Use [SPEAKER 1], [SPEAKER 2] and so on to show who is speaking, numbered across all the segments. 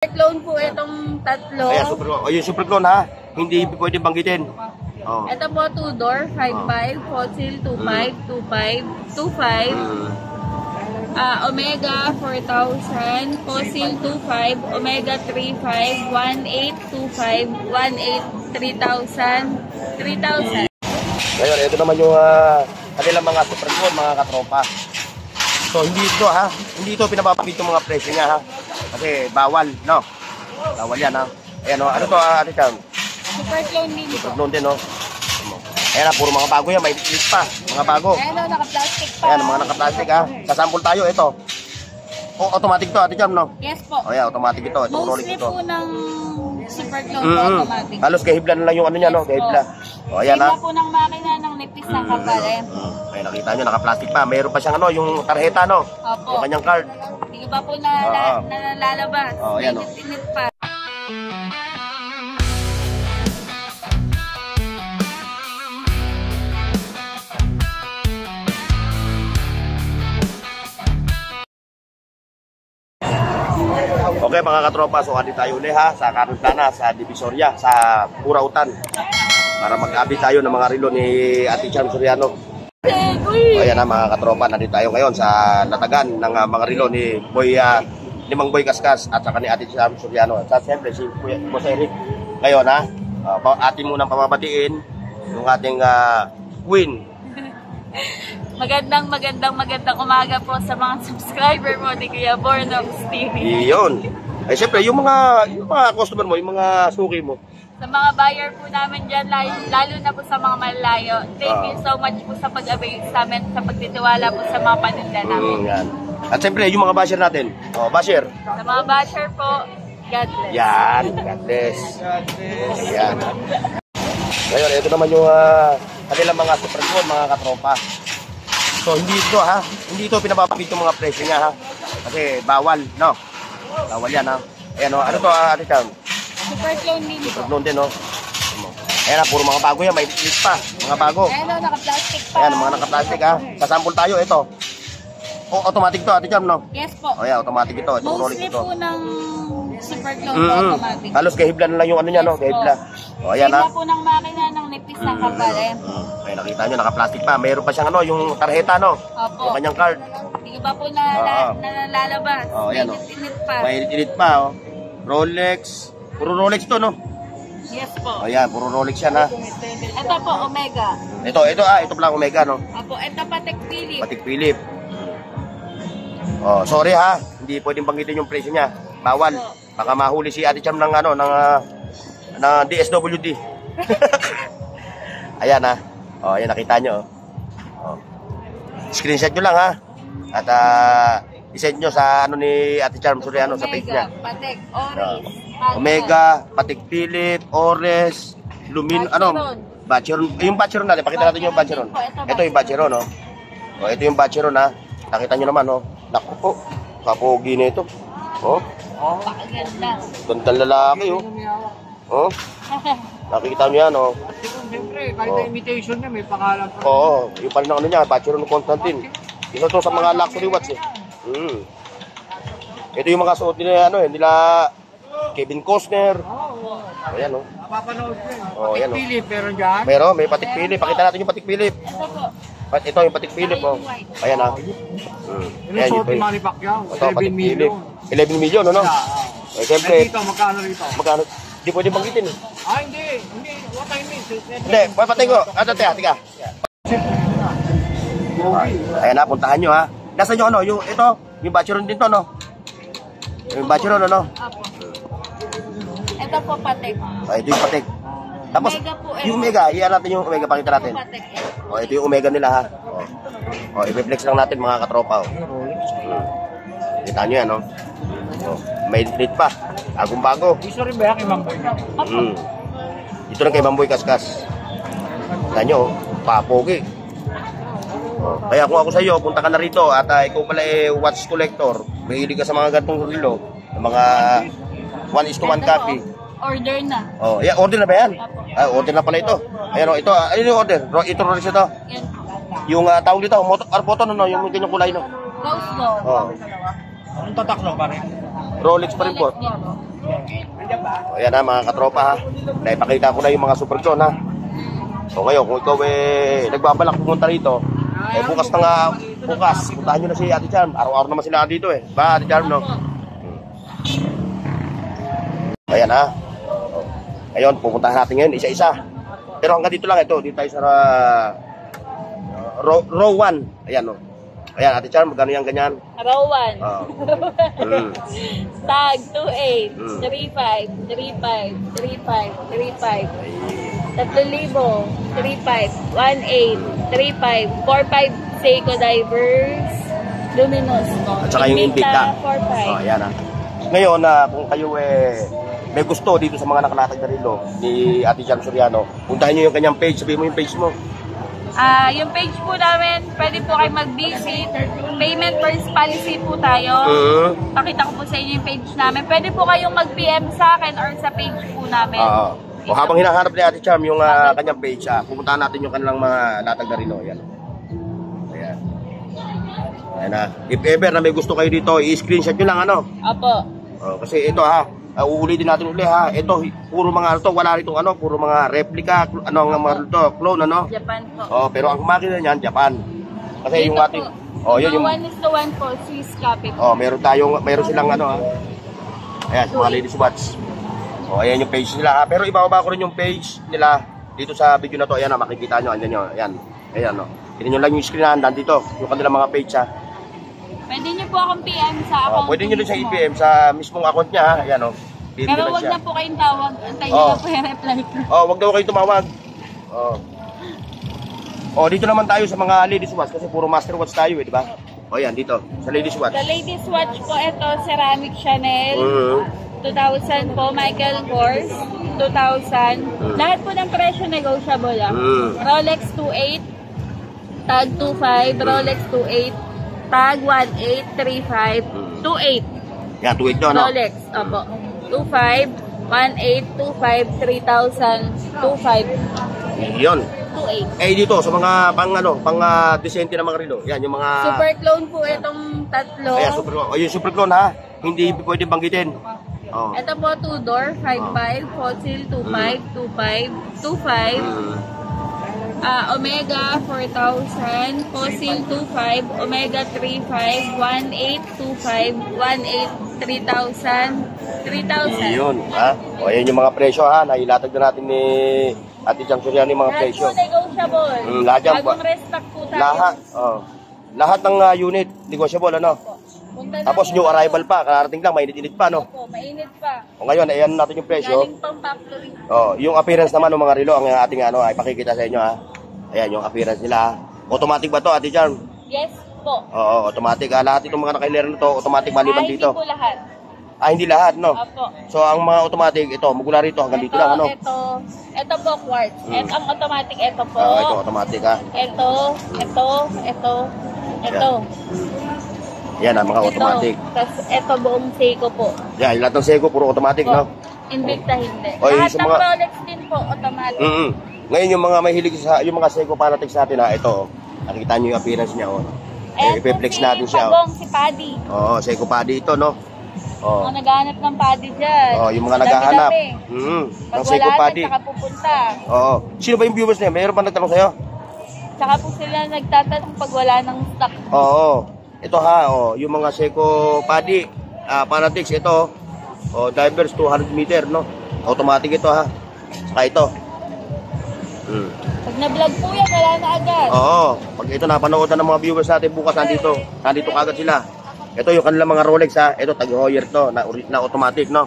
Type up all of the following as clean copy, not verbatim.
[SPEAKER 1] Super clone po itong tatlo.
[SPEAKER 2] Ayan, super clone. O, yung super clone ha, hindi pwede banggitin. Oh.
[SPEAKER 1] Ito po 2-door, 5.5, fossil 2.5, 2.5, 2.5. Omega 4,000, fossil 2.5, Omega 3.5, 1.8, 2.5, 1.8, 3,000, 3,000.
[SPEAKER 2] Ngayon, ito naman yung kanilang mga super clone, mga katropa. So, hindi ito ha, hindi ito pinapapakit yung mga presyo niya ha. Kasi bawal, no? Bawal yan ha. Ayan o, ano to ate Cham?
[SPEAKER 1] Super clone din po.
[SPEAKER 2] Super clone din, no? Ayan na, puro mga bago yan. May list pa. Mga bago.
[SPEAKER 1] Ayan o, naka-plastic pa.
[SPEAKER 2] Ayan, mga naka-plastic ha. Sasample tayo, ito. O, automatic to, ate Cham, no?
[SPEAKER 1] Yes po.
[SPEAKER 2] O, yan, automatic ito. Ito,
[SPEAKER 1] mostly
[SPEAKER 2] ito.
[SPEAKER 1] Po ng super clone po, automatic.
[SPEAKER 2] Halos kahibla na lang yung ano niya, no? Kahibla. O, ayan ha.
[SPEAKER 1] Kahibla po ng makina ng nipis ng kapal, eh.
[SPEAKER 2] Ayan, nakita nyo, naka-plastic pa. Mayroon pa siyang ano, yung tarjeta, no?
[SPEAKER 1] Opo.
[SPEAKER 2] Yung kanyang card.
[SPEAKER 1] Hindi ba po nalalabas?
[SPEAKER 2] O, ayan o.
[SPEAKER 1] Init pa.
[SPEAKER 2] Okay mga katropa, so adi tayo ulit ha sa Carolina, sa Divisoria, sa Burautan para mag-update tayo ng mga relo ni Ate Cham Soriano. Ayan na mga katropa, nandito tayo ngayon sa latagan ng mga relo ni Mang Boy Kaskas at saka ni Ate Cham Soriano. At siyempre si Boss Eric. Ngayon ha, atin munang pamabatiin yung ating win.
[SPEAKER 1] Magandang umaga po sa mga subscriber mo ni Kuya Bornox TV.
[SPEAKER 2] Iyon. Ay siyempre, yung mga customer mo, yung mga suki mo.
[SPEAKER 1] Sa mga buyer po namin dyan, lalo na po sa mga malalayo, thank you so much po sa pag-avail sa amin, sa pagtitiwala po sa mga paninda namin.
[SPEAKER 2] Yan. At siyempre, yung mga basher natin. O, basher.
[SPEAKER 1] Sa mga basher po, God bless.
[SPEAKER 2] Yan, God bless. Yan. Ngayon, ito naman yung kanilang mga super clone, mga katropa. So, hindi ito ha, hindi ito pinapapakit yung mga presyo niya ha. Kasi bawal, no? Bawal yan ha. Ayan o, ano to ate Cham?
[SPEAKER 1] Super clone din po.
[SPEAKER 2] Super clone din, no? Ayan na, puro mga bago yan, may list pa. Mga bago.
[SPEAKER 1] Ayan o, naka-plastic pa.
[SPEAKER 2] Ayan, mga naka-plastic ha. Sasample tayo, ito. O, automatic to ate Cham, no?
[SPEAKER 1] Yes po.
[SPEAKER 2] O yan, automatic ito. Ito,
[SPEAKER 1] mostly
[SPEAKER 2] ito.
[SPEAKER 1] po ng super clone po, automatic.
[SPEAKER 2] Halos kahibla na lang yung ano niya, no? Kahibla. O, ayan ha.
[SPEAKER 1] Kahibla po ng makina ng nipis ng kapal, eh.
[SPEAKER 2] Ay, nakita nyo, naka-plastic pa. Mayroon pa siyang ano, yung tarjeta, no?
[SPEAKER 1] Opo.
[SPEAKER 2] Yung kanyang card.
[SPEAKER 1] Hindi ba po nalalabas?
[SPEAKER 2] Ayan o.
[SPEAKER 1] Init pa.
[SPEAKER 2] May init pa, oh. Rolex. Puro Rolex to, no?
[SPEAKER 1] Yes po.
[SPEAKER 2] Ayan, puro Rolex yan, ha?
[SPEAKER 1] Ito po, Omega.
[SPEAKER 2] Ito pala Omega, no?
[SPEAKER 1] Opo, ito Patek Philippe.
[SPEAKER 2] Patek Philippe. Oh, sorry ha. Hindi pwedeng banggitin yung presyo niya. Bawal. Baka mahuli si Ate Cham ng ano, ng DSWD. Ayan ha. Oh, ayan nakita nyo. Oh. Screenshot nyo lang ha. At isend nyo sa ano ni Ate Cham Soriano sa page niya.
[SPEAKER 1] Patek, Oris,
[SPEAKER 2] Omega, Patek Philippe, Ores, Bacheron. Yung Bacheron natin, pakita natin yung Bacheron. Ito yung Bacheron, no? O, ito yung Bacheron, ha? Nakita nyo naman, no? Naku po, kapogi na ito. Oh,
[SPEAKER 1] Pakaganda.
[SPEAKER 2] gandang lalaki, oh. Oh, nakikita nyo yan, oh.
[SPEAKER 3] Siyempre, kahit imitation niya, may pangalan pa.
[SPEAKER 2] Oo, yung pala ng ano niya, Bacheron Constantine. Isa to sa mga luxury watch, eh. Ito yung mga suot nila, ano, nila Kevin Costner. Ayan, oh.
[SPEAKER 3] Napapanood ko yun.
[SPEAKER 2] Oh, ayan, oh.
[SPEAKER 3] Patek Philippe, meron dyan.
[SPEAKER 2] Meron, may Patek Philippe. Pakita natin yung Patek Philippe.
[SPEAKER 1] Ito po.
[SPEAKER 2] Ito yung Patek Philippe, oh. Ayan, ha.
[SPEAKER 3] Yung
[SPEAKER 2] Ayan,
[SPEAKER 3] suot ni
[SPEAKER 2] yung
[SPEAKER 3] Manny Pacquiao,
[SPEAKER 2] ito,
[SPEAKER 3] 11
[SPEAKER 2] Patek
[SPEAKER 3] million.
[SPEAKER 2] Philippe. 11 million, ano? Eh, siyempre,
[SPEAKER 3] Dito, magkano rito?
[SPEAKER 2] magkano? Hindi pwede banggitin, eh.
[SPEAKER 3] Hindi. What I mean,
[SPEAKER 2] Hindi, papatay ko. Tika. Ayan na, puntahan nyo, ha. Nasa nyo, ano, ito, yung Bacheron din to, no? Yung Bacheron, ano?
[SPEAKER 1] Apo. Ito po, Patek.
[SPEAKER 2] Ito yung Patek. Tapos,
[SPEAKER 1] Omega po,
[SPEAKER 2] yung Omega, iyan natin yung Omega, pakita natin.
[SPEAKER 1] Patek.
[SPEAKER 2] Ito yung Omega nila, ha. I-reflex lang natin, mga katropa, oh. Kita nyo yan, no? May lit pa. Bagong-bago.
[SPEAKER 3] Gusto rin ba yan kay Mang Boy?
[SPEAKER 2] Ito lang kay Mang Boy Kaskas. Kita nyo, papogi. Kaya kung ako sa iyo, punta ka na rito at ikaw pala watch collector. Mahilig ka sa mga gantong relo, mga 1:1 copy.
[SPEAKER 1] Order na.
[SPEAKER 2] Oh, yeah, order na ba yan? Order na pala ito. Ayan, ito, ano yung order? Ito Rolex ito.
[SPEAKER 1] Yan.
[SPEAKER 2] Yung tawag dito, photo no, yung ganyang kulay no.
[SPEAKER 1] Rose gold.
[SPEAKER 2] Oh.
[SPEAKER 3] Anong tatak no, pare?
[SPEAKER 2] Rolex pa rin po. O, ayan ha, mga katropa ha. Naipakita ko na yung mga super clone ha. So ngayon, kung ikaw nagbabalak pumunta rito, bukas na nga, puntahan nyo na si Ate Charm. Araw-araw naman sila dito Ba, Ate Charm, no? Ayan ha. Ngayon, pupuntahan natin ngayon, isa-isa. Pero hanggang dito lang ito, dito tayo sa row 1. Ayan, no? Ayan, Ate Charm, magkano yan ganyan?
[SPEAKER 1] Row 1. Tag 28, 35, 35, 35, 35. 3,000, 35, 18, 35, 45, Seiko Divers, Luminous.
[SPEAKER 2] At saka yung Invicta.
[SPEAKER 1] 45.
[SPEAKER 2] Ayan ha. Ngayon, kung kayo may gusto dito sa mga nakalatag na rilo ni Ate Charm Soriano, puntahan nyo yung kanyang page. Sabihin mo yung page mo.
[SPEAKER 1] Yung page po namin, pwede po kayo mag-visit. Payment first policy po tayo. Pakita ko po sa inyo yung page namin. Pwede po kayong mag-PM sa akin or sa page po namin.
[SPEAKER 2] O habang hinahanap ni Ate Charm yung kanyang page, pupuntahan natin yung kanilang mga latag na rilo. Ayan. Ayan. Ayan ha. If ever na may gusto kayo dito, i-screenshot nyo lang ano.
[SPEAKER 1] Opo.
[SPEAKER 2] Kasi ito uulitin natin uli ha. Ito, puro mga wala rito puro mga replica, clone
[SPEAKER 1] Japan po.
[SPEAKER 2] Pero ang makina niyan, Japan. Kasi
[SPEAKER 1] Dito
[SPEAKER 2] yung ating,
[SPEAKER 1] yung 1:1 po, Swiss copy po.
[SPEAKER 2] meron silang ayan, mga ladies watch. Ayan yung page nila ha. Pero ibababa ko rin yung page nila dito sa video na to. Ayan makikita nyo, ayan no. Tingnan nyo lang yung screen na dito, yung kanilang mga page ha.
[SPEAKER 1] Pwede nyo po akong PM sa account.
[SPEAKER 2] Pwede nyo rin sa IPM sa mismong account niya ha. Ayan o.
[SPEAKER 1] Pero wag na po kayong tawag. Antayin nyo na po yung reply ko.
[SPEAKER 2] Wag daw kayong tumawag. Dito naman tayo sa mga ladies watch kasi puro master watch tayo di ba? Yan dito sa ladies watch.
[SPEAKER 1] Sa ladies watch po ito, ceramic Chanel. 2,000 po, Michael Kors. 2,000. Lahat po ng presyo negotiable Rolex 28, Tag 25, Rolex 28, Tag 18, 35, 28.
[SPEAKER 2] Yan, 28 no?
[SPEAKER 1] Rolex, opo. 25, 18, 25, 3,000, 25.
[SPEAKER 2] Yun.
[SPEAKER 1] 28.
[SPEAKER 2] Dito sa mga pang decente na mga relo. Yan yung mga
[SPEAKER 1] Super clone po itong tatlo.
[SPEAKER 2] Ayan, yung super clone ha. Hindi pwedeng banggitin.
[SPEAKER 1] Ito po 2-door, 5.5, fossil 2.5, 2.5, 2.5. Omega 4,000, fossil 2.5, Omega 3.5, 1.8, 2.5, 1.8, 3,000, 3,000.
[SPEAKER 2] Yun ha. Ayan yung mga presyo ha. Nailatag na natin ni Ate Charm Soriano yung mga presyo.
[SPEAKER 1] Lahat po negotiable.
[SPEAKER 2] Lahat yan.
[SPEAKER 1] Bagong restock po tayo.
[SPEAKER 2] Lahat ng unit negotiable Tapos new arrival pa, kararating lang, mainit-init pa
[SPEAKER 1] Opo, mainit pa.
[SPEAKER 2] Ngayon, ayan natin yung presyo.
[SPEAKER 1] Galing pang factory.
[SPEAKER 2] Yung appearance naman ng mga relo, ang ating ay pakikita sa inyo ha. Ayan yung appearance nila. Automatic ba to, Ate Charm?
[SPEAKER 1] Yes po.
[SPEAKER 2] Automatic. Lahat itong mga nakailera na to, automatic maliban dito.
[SPEAKER 1] Hindi po lahat.
[SPEAKER 2] Hindi lahat, no?
[SPEAKER 1] Opo.
[SPEAKER 2] So, ang mga automatic, ito, magula rito hanggang dito lang, ano?
[SPEAKER 1] Ito po, quartz. Ang automatic, ito po.
[SPEAKER 2] Ito, automatic, ha?
[SPEAKER 1] Ito.
[SPEAKER 2] Yan, mga automatic.
[SPEAKER 1] Tapos, ito buong Seiko po.
[SPEAKER 2] Yan, lahat ng Seiko, puro automatic, no?
[SPEAKER 1] Invicta hindi.
[SPEAKER 2] Lahat
[SPEAKER 1] ng Rolex din po, automatic.
[SPEAKER 2] Ngayon, yung mga mahilig yung mga Seiko Fanatics natin, ito, nakikita nyo yung appearance niya, ipiplex natin siya.
[SPEAKER 1] Si Paddy.
[SPEAKER 2] Seiko Paddy ito, no?
[SPEAKER 1] Mga naghahanap ng Paddy dyan.
[SPEAKER 2] Yung mga naghahanap. Ng Seiko Paddy.
[SPEAKER 1] Pag wala na, saka pupunta.
[SPEAKER 2] Sino ba yung viewers niya? Mayroon pa nagtanong sa'yo?
[SPEAKER 1] Saka po sila nagtatanong pag wala ng stock.
[SPEAKER 2] Ito ha, yung mga Seiko Paddy, Fanatics, ito, divers 200 meter, no? Automatic ito ha. Saka ito.
[SPEAKER 1] Pag na-vlog po yan, wala na agad.
[SPEAKER 2] Pag ito napanood na ng mga viewers natin bukas, nandito kagad sila. Ito yung kanilang mga Rolex ha. Ito, tag-Heuer to, na automatic, no?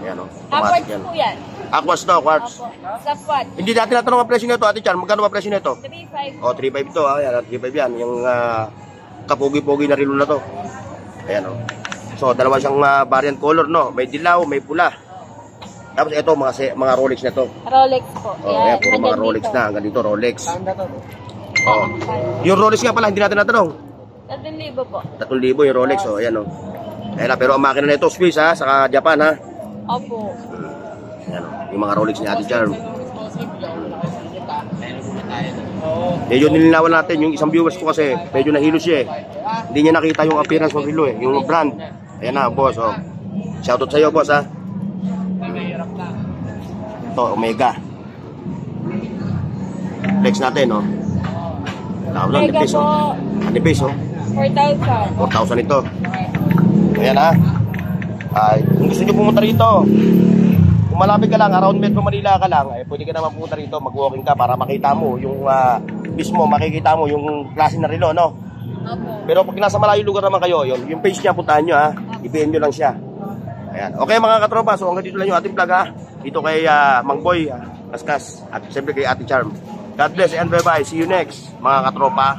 [SPEAKER 2] Yan, automatic yan.
[SPEAKER 1] Po yan.
[SPEAKER 2] Aquas to, quartz.
[SPEAKER 1] Sa quad.
[SPEAKER 2] Hindi natin natanong ang presyo nito, Ate Charm. Magkano ba presyo nito?
[SPEAKER 1] 3.5.
[SPEAKER 2] 3.5 to, yan, 3.5 yan. Yung kapogi-pogi na relo na to. Ayan, So, dalawa siyang variant color, no? May dilaw, may pula. Tapos ito, mga Rolex na to.
[SPEAKER 1] Rolex po.
[SPEAKER 2] Ayan, puro mga Rolex na. Hanggang dito, Rolex. Yung Rolex nga pala, hindi natin natanong.
[SPEAKER 1] 3,000 po.
[SPEAKER 2] 3,000 yung Rolex, ayan, Ayan, pero ang makina na ito, Swiss ha, saka Japan ha.
[SPEAKER 1] Opo.
[SPEAKER 2] Ayan, yung mga Rolex ni Ate Charm. Medyo nilinawan natin yung isang viewers ko kasi medyo nahilo siya Hindi niya nakita yung appearance ng relo yung brand. Ayan na, boss. Shoutout sa iyo, boss ha. Ito, Omega. Flex natin, no? Tawag lang,
[SPEAKER 1] Mega
[SPEAKER 2] nipis,
[SPEAKER 1] po,
[SPEAKER 2] oh. Nipis, oh.
[SPEAKER 1] 4,000.
[SPEAKER 2] 4,000 ito. Ayan, ha? Ay, kung gusto nyo pumunta rito, kung malapit ka lang, around Metro Manila ka lang, eh, pwede ka naman pumunta rito, mag-walking ka para makita mo yung mismo, makikita mo yung klase na relo, no?
[SPEAKER 1] Opo.
[SPEAKER 2] Pero pag nasa malayong lugar naman kayo, yung page niya, puntahan nyo, ha? I-PM nyo lang siya. Ayan. Okay, mga katropa, so hanggang dito lang yung ating vlog, ha? Dito kay Mang Boy, Kaskas, at siyempre kay Ate Charm. God bless and bye-bye. See you next, mga katropa.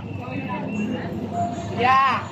[SPEAKER 1] Yeah.